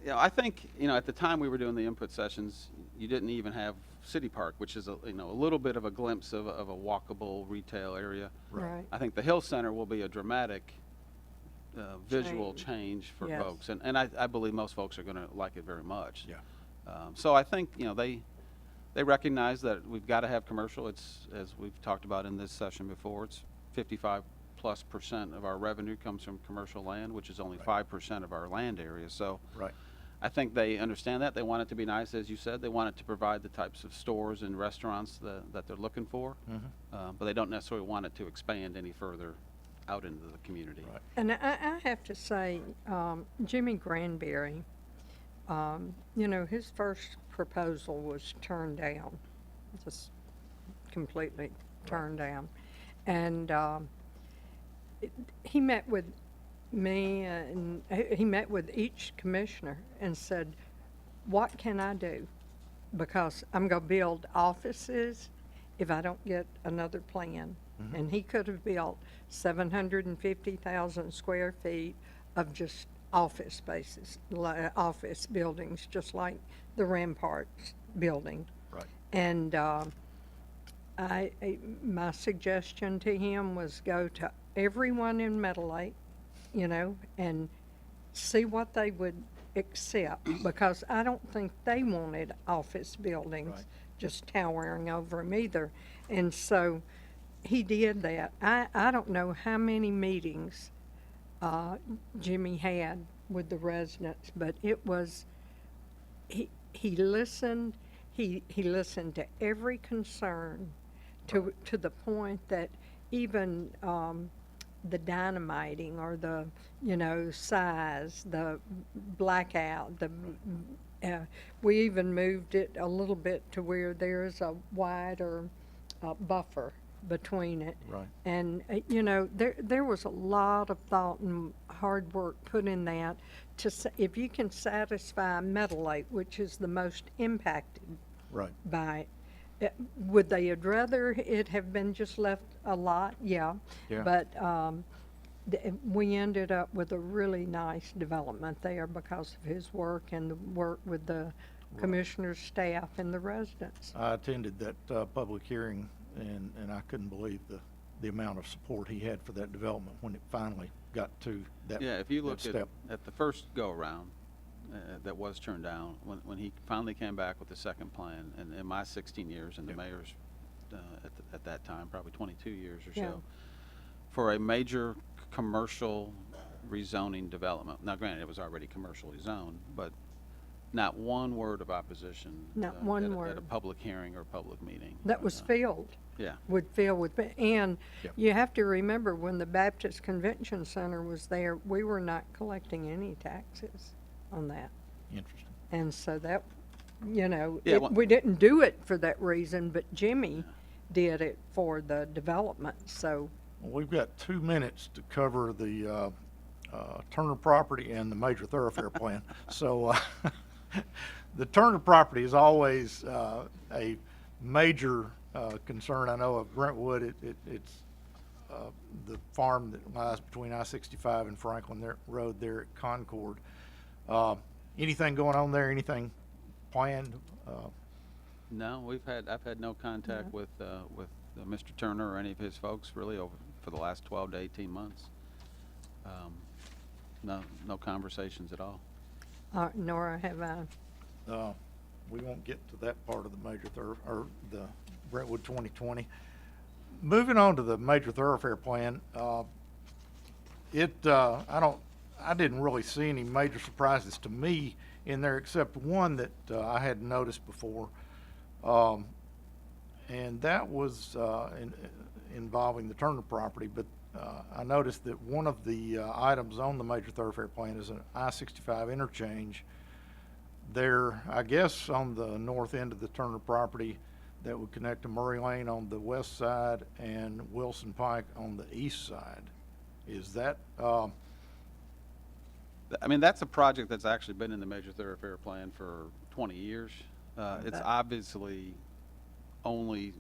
You know, I think, you know, at the time we were doing the input sessions, you didn't even have City Park, which is a little bit of a glimpse of a walkable retail area. right. I think the Hill Center will be a dramatic visual change for Yes. folks, and I believe most folks are going to like it very much. Yeah. So I think, you know, they recognize that we've got to have commercial. It's, as we've talked about in this session before, it's 55+% of our revenue comes from commercial land, which is only 5% of our land area. So Right. I think they understand that. They want it to be nice, as you said. They want it to provide the types of stores and restaurants that they're looking for, but they don't necessarily want it to expand any further out into the community. Right. And I have to say, Jimmy Granberry, you know, his first proposal was turned down, just completely turned down. And he met with me and he met with each commissioner and said, what can I do? Because I'm going to build offices if I don't get another plan. And he could have built 750,000 square feet of just office spaces, office buildings, just like the Ramparts building. Right. And my suggestion to him was go to everyone in Meadow Lake, you know, and see what they would accept, because I don't think they wanted office buildings Right. just towering over them either. And so he did that. I don't know how many meetings Jimmy had with the residents, but it was, he listened, he listened to every concern to the point that even the dynamiting or the, you know, size, the blackout, we even moved it a little bit to where there's a wider buffer between it. Right. And, you know, there was a lot of thought and hard work put in that if you can satisfy Meadow Lake, which is the most impacted Right. by it, would they have rather it have been just left a lot? Yeah. Yeah. But we ended up with a really nice development there because of his work and the work with the commissioner's staff and the residents. I attended that public hearing, and I couldn't believe the the amount of support he had for that development when it finally got to that Yeah, if you that look step. at the first go-around that was turned down, when he finally came back with the second plan, and in my 16 years and the mayor's at that time, probably 22 years or Yeah. so, for a major commercial rezoning development. Now, granted, it was already commercially zoned, but not one word of opposition. Not one at a word. public hearing or public meeting. That was filled. Yeah. Would fill with, and Yep. you have to remember, when the Baptist Convention Center was there, we were not collecting any taxes on that. Interesting. And so that, you know, Yeah, well- we didn't do it for that reason, but Jimmy did it for the development, so. Well, we've got 2 minutes to cover the Turner property and the major thoroughfare plan. So the Turner property is always a major concern. I know of Brentwood. It's the farm that lies between I-65 and Franklin Road there at Concord. Anything going on there? Anything planned? No, I've had no contact with Mr. Turner or any of his folks really for the last 12 to 18 months. No conversations at all. Nor have I. We won't get to that part of the major or the Brentwood 2020. Moving on to the major thoroughfare plan, I didn't really see any major surprises to me in there, except one that I hadn't noticed before, and that was involving the Turner property. But I noticed that one of the items on the major thoroughfare plan is an I-65 interchange there, I guess, on the north end of the Turner property, that would connect to Murray Lane on the west side and Wilson Pike on the east side. Is that, I mean, that's a project that's actually been in the major thoroughfare plan for 20 years. It's obviously only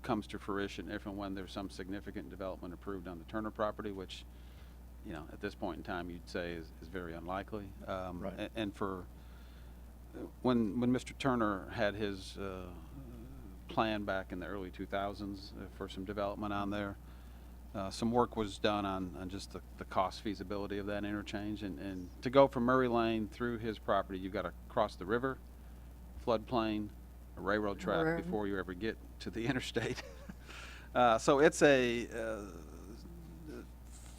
comes to fruition if and when there's some significant development approved on the Turner property, which, you know, at this point in time, you'd say is very unlikely. Right. And for when Mr. Turner had his plan back in the early 2000s for some development on there, some work was done on just the cost feasibility of that interchange. And to go from Murray Lane through his property, you've got to cross the river, floodplain, a railroad track Right. before you ever get to the interstate. So it's a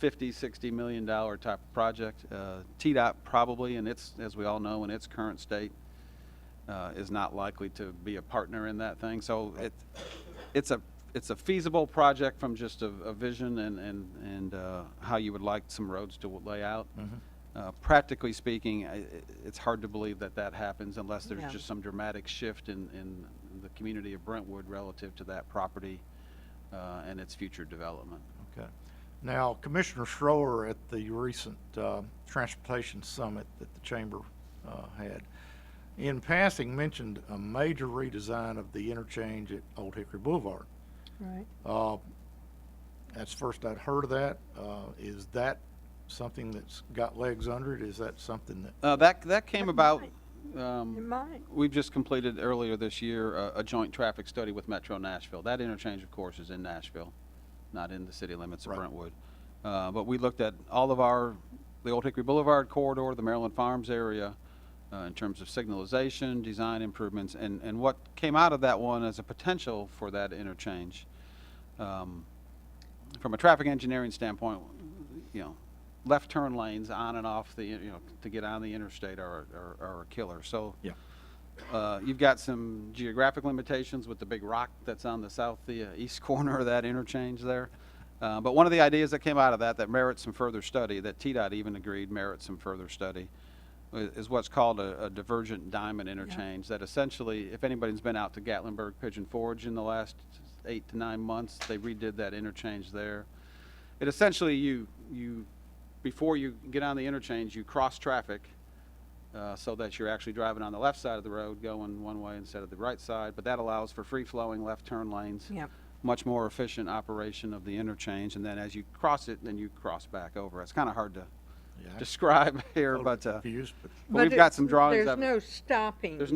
$50–60 million type of project. TDOT probably, and it's, as we all know, in its current state, is not likely to be a partner in that thing. So it's a feasible project from just a vision and how you would like some roads to lay out. Practically speaking, it's hard to believe that happens unless there's Yeah. just some dramatic shift in the community of Brentwood relative to that property and its future development. okay. Now, Commissioner Schroer at the recent Transportation Summit that the Chamber had, in passing, mentioned a major redesign of the interchange at Old Hickory Boulevard. Right. That's the first I'd heard of that. Is that something that's got legs under it? Is that something that? That came about. It might. We've just completed earlier this year a joint traffic study with Metro Nashville. That interchange, of course, is in Nashville, not in the city limits of Right. Brentwood. But we looked at all of the Old Hickory Boulevard corridor, the Maryland Farms area, in terms of signalization, design improvements, and what came out of that one as a potential for that interchange. From a traffic engineering standpoint, you know, left turn lanes on and off to get on the interstate are a killer. So Yeah. you've got some geographic limitations with the big rock that's on the east corner of that interchange there. But one of the ideas that came out of that merits some further study, that TDOT even agreed merits some further study, is what's called a divergent diamond interchange. That essentially, if anybody's been out to Gatlinburg Pigeon Forge in the last 8 to 9 months, they redid that interchange there. It essentially, before you get on the interchange, you cross traffic so that you're actually driving on the left side of the road going one way instead of the right side, but that allows for free-flowing left turn lanes. Yep. Much more efficient operation of the interchange, and then as you cross it, then you cross back over. It's kind of hard to Yeah, describe here, totally but confused, but we've got some it's- drawings There's of it. no stopping. There's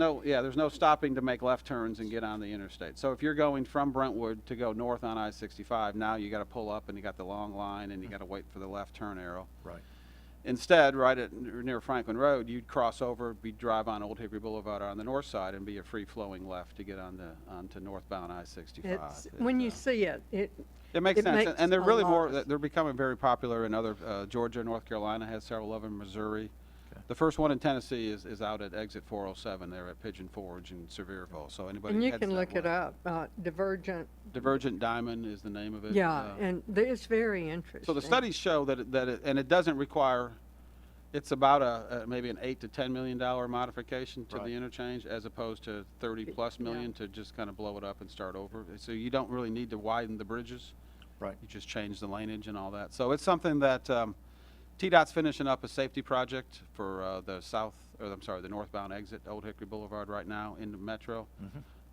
no stopping to make left turns and get on the interstate. So if you're going from Brentwood to go north on I-65, now you got to pull up and you got the long line and you got to wait for the left turn arrow. right. Instead, right at near Franklin Road, you'd cross over, be drive on Old Hickory Boulevard on the north side and be a free-flowing left to get onto northbound I-65. It's, when you see it, It makes it sense, makes and they're a really lot more. of They're becoming very popular in other. Georgia, North Carolina has several of them. Missouri, Okay. the first one in Tennessee is out at exit 407 there at Pigeon Forge in Sevierville. So anybody and you heads can that look it way. up. Divergent, Divergent Diamond is the name of it. yeah, and it's very interesting. So the studies show that and it doesn't require. It's about maybe an $8 to $10 million modification to Right. the interchange, as opposed to 30+ million to just kind of blow it up and start over. So you don't really need to widen the bridges. Right. You just change the laneage and all that. So it's something that TDOT's finishing up a safety project for the northbound exit, Old Hickory Boulevard right now into Metro.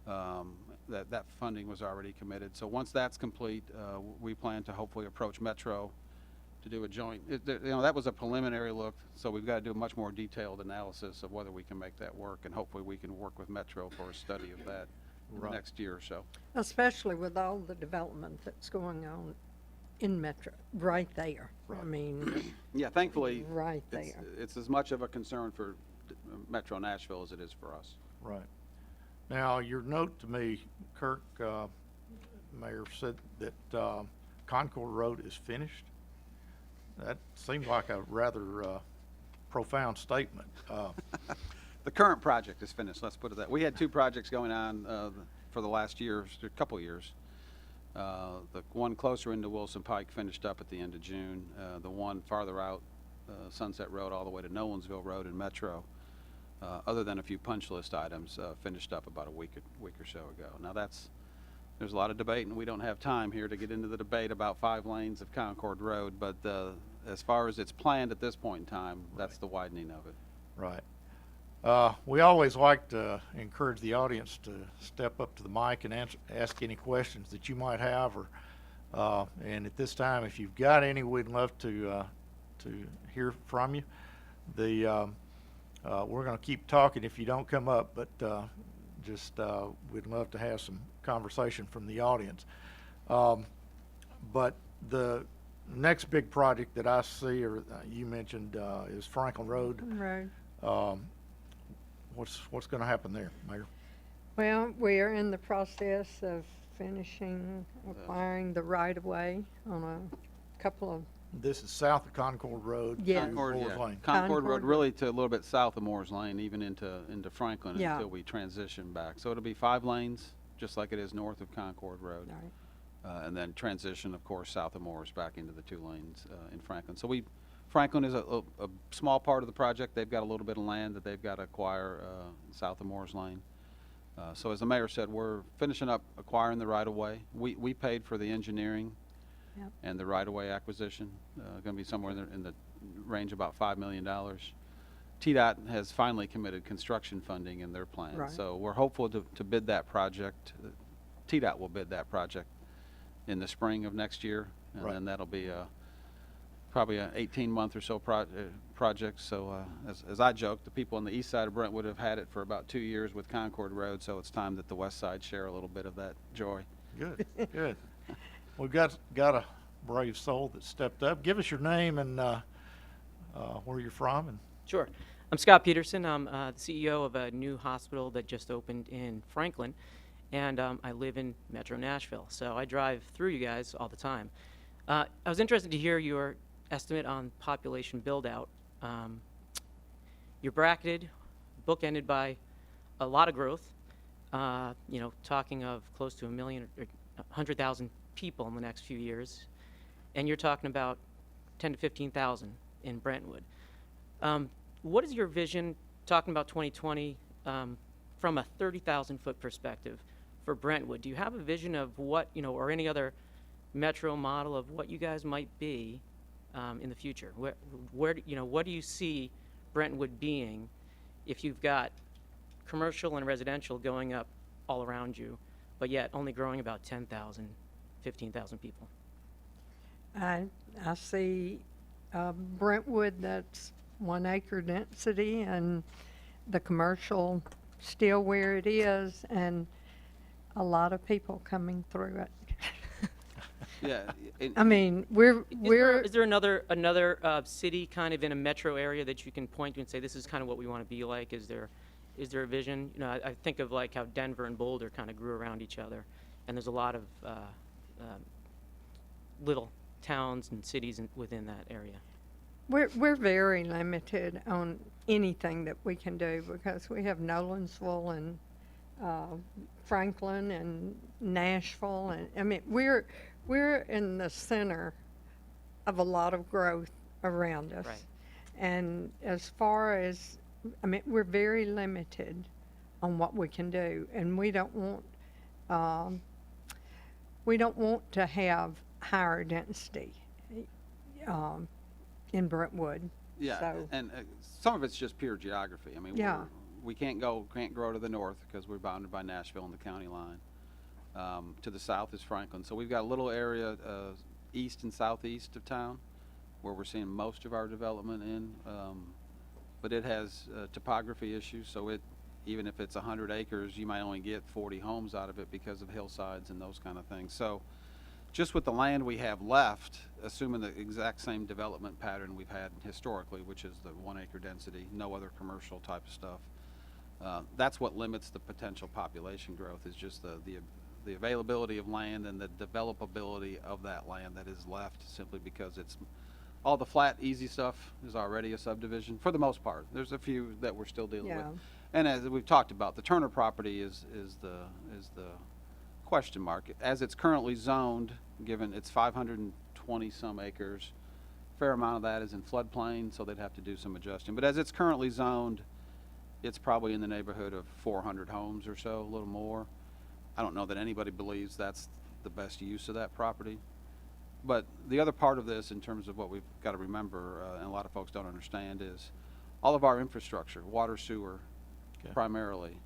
That funding was already committed. So once that's complete, we plan to hopefully approach Metro to do a joint. That was a preliminary look, so we've got to do a much more detailed analysis of whether we can make that work, and hopefully we can work with Metro for a study of that in the Right. next year or so. Especially with all the development that's going on in Metro, right there. I Right. mean, Yeah, thankfully, right it's, there. it's as much of a concern for Metro Nashville as it is for us. Right. Now, your note to me, Kirk, Mayor, said that Concord Road is finished. That seems like a rather profound statement. The current project is finished, let's put it that. We had two projects going on for the last a couple years. The one closer into Wilson Pike finished up at the end of June. The one farther out, Sunset Road all the way to Nolensville Road in Metro, other than a few punch list items, finished up about a week or so ago. Now there's a lot of debate, and we don't have time here to get into the debate about 5 lanes of Concord Road, but as far as it's planned at this point in time, that's the widening of it. Right. We always like to encourage the audience to step up to the mic and ask any questions that you might have, and at this time, if you've got any, we'd love to hear from you. We're going to keep talking if you don't come up, but we'd love to have some conversation from the audience. But the next big project that I see, or you mentioned, is Franklin Road. Right. What's going to happen there, Mayor? Well, we are in the process of acquiring the right-of-way on a couple of, This is south of Concord Road. Yes. to Concord, Moore's yeah. Lane. Concord Road, Concord. really to a little bit south of Moore's Lane, even into Franklin Yeah. until we transition back. So it'll be 5 lanes, just like it is north of Concord Road. right. And then transition, of course, south of Moore's back into the 2 lanes in Franklin. So Franklin is a small part of the project. They've got a little bit of land that they've got to acquire south of Moore's Lane. So as the mayor said, we're finishing up acquiring the right-of-way. We paid for the engineering Yep. and the right-of-way acquisition. Going to be somewhere in the range of about $5 million. TDOT has finally committed construction funding in their plan. Right. So we're hopeful to bid that project. TDOT will bid that project in the spring of next year, and Right. then that'll be probably an 18-month or so project. So as I joke, the people on the east side of Brentwood have had it for about 2 years with Concord Road, so it's time that the west side share a little bit of that joy. Good, good. We've got a brave soul that stepped up. Give us your name and where you're from. And Sure. I'm Scott Peterson. I'm the CEO of a new hospital that just opened in Franklin, and I live in Metro Nashville. So I drive through you guys all the time. I was interested to hear your estimate on population build-out. You're bracketed, bookended by a lot of growth, talking of close to 1 million or 100,000 people in the next few years, and you're talking about 10 to 15,000 in Brentwood. What is your vision, talking about 2020, from a 30,000 foot perspective for Brentwood? Do you have a vision of what, or any other metro model of what you guys might be in the future? What do you see Brentwood being if you've got commercial and residential going up all around you, but yet only growing about 10,000, 15,000 people? I see Brentwood, that's 1 acre density, and the commercial still where it is, and a lot of people coming through it. Yeah. I mean, Is there another city kind of in a metro area that you can point to and say, this is kind of what we want to be like? Is there a vision? You know, I think of like how Denver and Boulder kind of grew around each other, and there's a lot of little towns and cities within that area. We're very limited on anything that we can do because we have Nolensville and Franklin and Nashville, and I mean we're in the center of a lot of growth around us. Right. And as far as, I mean, we're very limited on what we can do, and we don't want to have higher density in Brentwood. Yeah, So- and some of it's just pure geography. I mean, Yeah. we can't grow to the north because we're bounded by Nashville and the county line. To the south is Franklin. So we've got a little area east and southeast of town where we're seeing most of our development in. But it has topography issues, so even if it's 100 acres, you might only get 40 homes out of it because of hillsides and those kind of things. So just with the land we have left, assuming the exact same development pattern we've had historically, which is the 1 acre density, no other commercial type of stuff, that's what limits the potential population growth, is just the availability of land and the developability of that land that is left, simply because it's all the flat, easy stuff is already a subdivision for the most part. There's a few that we're still dealing Yeah. with. And as we've talked about, the Turner property is the question mark. As it's currently zoned, given it's 520 some acres, fair amount of that is in floodplain, so they'd have to do some adjusting. But as it's currently zoned, it's probably in the neighborhood of 400 homes or so, a little more. I don't know that anybody believes that's the best use of that property. But the other part of this, in terms of what we've got to remember, and a lot of folks don't understand, is all of our infrastructure, water, sewer, primarily,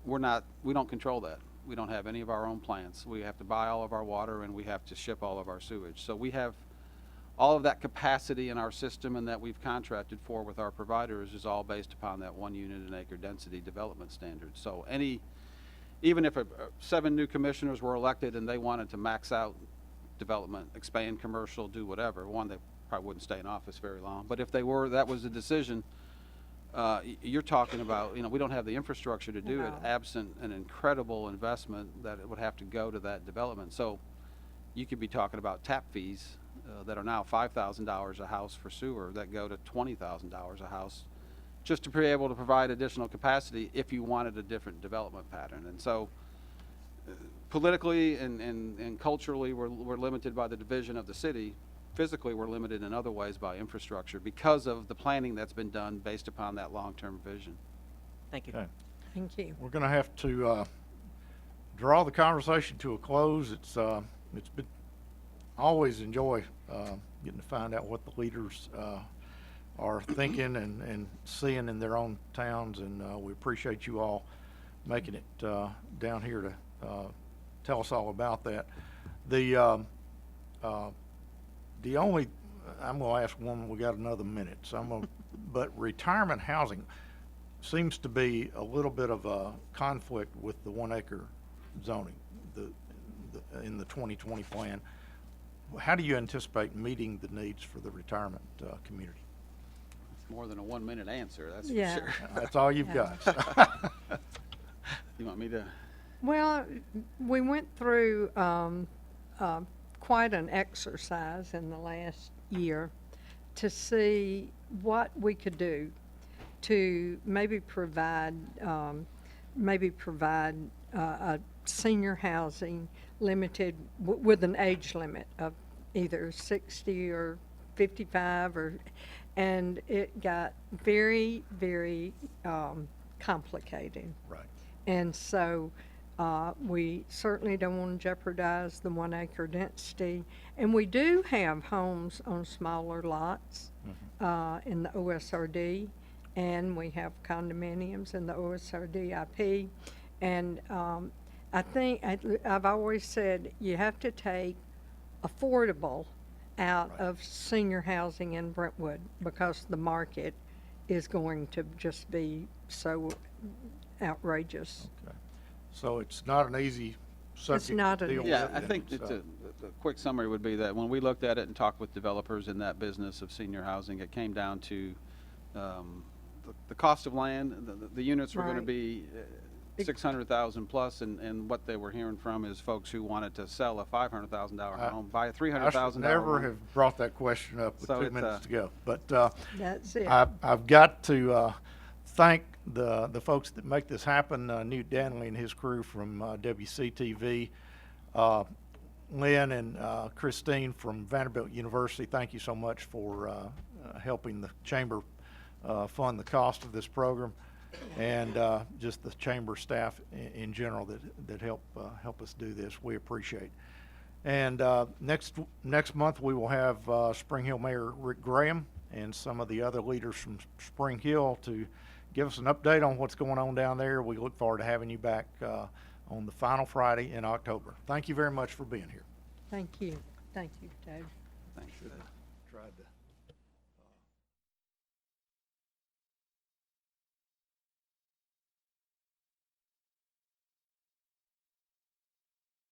we don't control that. We don't have any of our own plants. We have to buy all of our water, and we have to ship all of our sewage. So we have all of that capacity in our system, and that we've contracted for with our providers, is all based upon that 1 unit an acre density development standard. So even if 7 new commissioners were elected and they wanted to max out development, expand commercial, do whatever, one, they probably wouldn't stay in office very long. But if they were, that was a decision. You're talking about, we don't have the infrastructure to do it, No. absent an incredible investment that it would have to go to that development. So you could be talking about tap fees that are now $5,000 a house for sewer that go to $20,000 a house, just to be able to provide additional capacity if you wanted a different development pattern. And so politically and culturally, we're limited by the division of the city. Physically, we're limited in other ways by infrastructure because of the planning that's been done based upon that long-term vision. Thank you. Okay. Thank you. We're going to have to draw the conversation to a close. It's been always enjoy getting to find out what the leaders are thinking and seeing in their own towns, and we appreciate you all making it down here to tell us all about that. The only, I'm going to ask one, we got another minute, so but retirement housing seems to be a little bit of a conflict with the 1 acre zoning in the 2020 plan. How do you anticipate meeting the needs for the retirement community? It's more than a 1-minute answer, that's Yeah. for sure. That's all you've Yeah. got. You want me to? Well, we went through quite an exercise in the last year to see what we could do to maybe provide a senior housing limited with an age limit of either 60 or 55, and it got very, very complicated. Right. And so we certainly don't want to jeopardize the 1 acre density. And we do have homes on smaller lots in the OSRD, and we have condominiums in the OSRD IP. And I think I've always said you have to take affordable out of senior housing in Brentwood because the market is going to just be so outrageous. Okay. So it's not an easy subject not to an deal easy with. Yeah, I think and it's so- the quick summary would be that when we looked at it and talked with developers in that business of senior housing, it came down to the cost of land. The units were going to Right. be 600,000 plus, and what they were hearing from is folks who wanted to sell a $500,000 home, buy a I should $300,000 never home. have brought that question up with So 2 it's, minutes to go. But That's it. I've got to thank the folks that make this happen, Newt Danley and his crew from WCTV, Lynn and Christine from Vanderbilt University. Thank you so much for helping the chamber fund the cost of this program, and just the chamber staff in general that help us do this. We appreciate. And next month we will have Spring Hill Mayor Rick Graham and some of the other leaders from Spring Hill to give us an update on what's going on down there. We look forward to having you back on the final Friday in October. Thank you very much for being here. Thank you, Dave. Thanks.